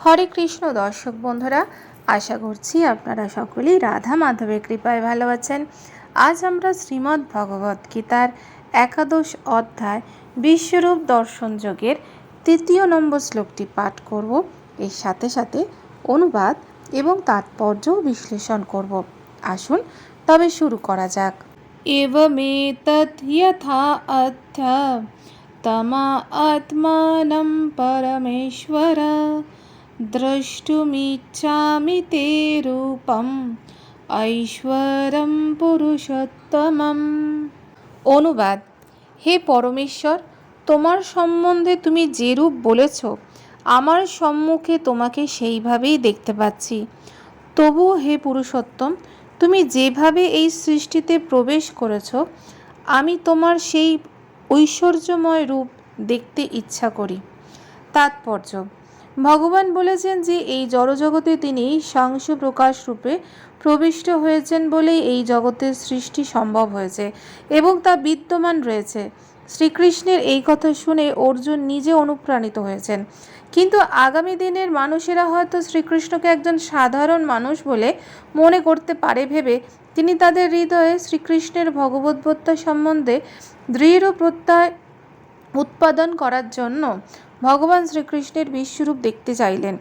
হরে কৃষ্ণ দর্শক বন্ধুরা, আশা করছি আপনারা সকলেই রাধা মাধবের কৃপায় ভালো আছেন। আজ আমরা শ্রীমদ্ ভগবত গীতার 11 অধ্যায় বিশ্বরূপ দর্শন যোগের 3 নম্বর শ্লোকটি পাঠ করব। এর সাথে সাথে অনুবাদ এবং তাৎপর্যও বিশ্লেষণ করব। আসুন তবে শুরু করা যাক। এবমেতৎ যথা অধ্যা তমা আত্মানম পরমেশ্বর দ্রষ্টুমিচ্ছামি তে রূপম ঐশ্বরম পুরুষোত্তমম। অনুবাদ: হে পরমেশ্বর, তোমার সম্বন্ধে তুমি যে রূপ বলেছ, আমার সম্মুখে তোমাকে সেইভাবেই দেখতে পাচ্ছি। তবু হে পুরুষোত্তম, তুমি যেভাবে এই সৃষ্টিতে প্রবেশ করেছ, আমি তোমার সেই ঐশ্বর্যময় রূপ দেখতে ইচ্ছা করি। তাৎপর্য: ভগবান বলেছেন যে এই জড়জগতে তিনি সাংশ প্রকাশ রূপে প্রবিষ্ট হয়েছেন বলেই এই জগতের সৃষ্টি সম্ভব হয়েছে এবং তা বিদ্যমান রয়েছে। শ্রীকৃষ্ণের এই কথা শুনে অর্জুন নিজে অনুপ্রাণিত হয়েছেন, কিন্তু আগামী দিনের মানুষেরা হয়তো শ্রীকৃষ্ণকে একজন সাধারণ মানুষ বলে মনে করতে পারে ভেবে তিনি তাদের হৃদয়ে শ্রীকৃষ্ণের ভগবদ্গীতা সম্বন্ধে দৃঢ় প্রত্যয় উৎপাদন করার জন্য ভগবান শ্রীকৃষ্ণের বিশ্বরূপ দেখতে চাইলেন।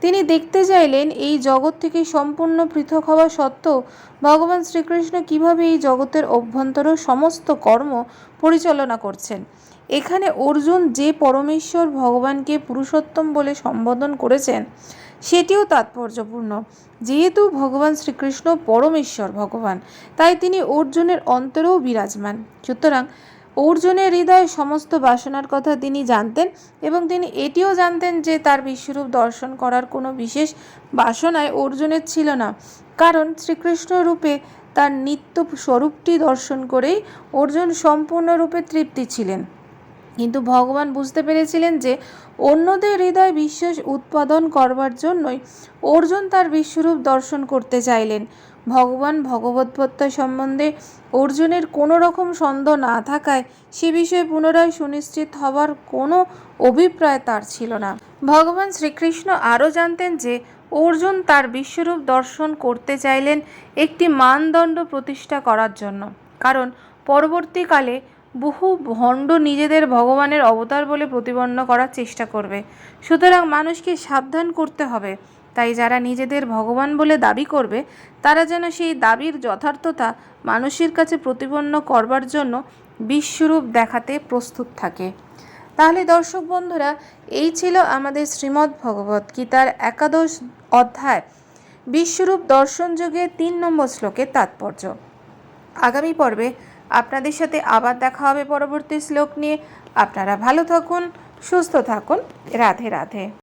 তিনি দেখতে চাইলেন এই জগৎ থেকে সম্পূর্ণ পৃথক হওয়া সত্ত্বেও ভগবান শ্রীকৃষ্ণ কিভাবে এই জগতের অভ্যন্তর সমস্ত কর্ম পরিচালনা করছেন। এখানে অর্জুন যে পরমেশ্বর ভগবানকে পুরুষোত্তম বলে সম্বোধন করেছেন সেটিও তাৎপর্যপূর্ণ। যেহেতু ভগবান শ্রীকৃষ্ণ পরমেশ্বর ভগবান, তাই তিনি অর্জুনের অন্তরেও বিরাজমান। সুতরাং অর্জুনের হৃদয়ে সমস্ত বাসনার কথা তিনি জানতেন এবং তিনি এটিও জানতেন যে তার বিশ্বরূপ দর্শন করার কোনো বিশেষ বাসনায় অর্জুনের ছিল না, কারণ শ্রীকৃষ্ণ রূপে তার নিত্য স্বরূপটি দর্শন করেই অর্জুন সম্পূর্ণরূপে তৃপ্তি ছিলেন। কিন্তু ভগবান বুঝতে পেরেছিলেন যে অন্যদের হৃদয় বিশ্বাস উৎপাদন করবার জন্যই অর্জুন তার বিশ্বরূপ দর্শন করতে চাইলেন। ভগবান ভগবদ্গীতা সম্বন্ধে অর্জুনের কোনো রকম সন্দেহ না থাকায় সে বিষয়ে পুনরায় সুনিশ্চিত হবার কোনো অভিপ্রায় তার ছিল না। ভগবান শ্রীকৃষ্ণ আরও জানতেন যে অর্জুন তার বিশ্বরূপ দর্শন করতে চাইলেন একটি মানদণ্ড প্রতিষ্ঠা করার জন্য, কারণ পরবর্তীকালে বহু ভণ্ড নিজেদের ভগবানের অবতার বলে প্রতিপন্ন করার চেষ্টা করবে। সুতরাং মানুষকে সাবধান করতে হবে। তাই যারা নিজেদের ভগবান বলে দাবি করবে তারা যেন সেই দাবির যথার্থতা মানুষের কাছে প্রতিপন্ন করবার জন্য বিশ্বরূপ দেখাতে প্রস্তুত থাকে। তাহলে দর্শক বন্ধুরা, এই ছিল আমাদের শ্রীমদ্ ভগবত গীতার 11 অধ্যায় বিশ্বরূপ দর্শন যোগে 3 নম্বর শ্লোকের তাৎপর্য। আগামী পর্বে আপনাদের সাথে আবার দেখা হবে পরবর্তী শ্লোক নিয়ে। আপনারা ভালো থাকুন, সুস্থ থাকুন। রাধে রাধে।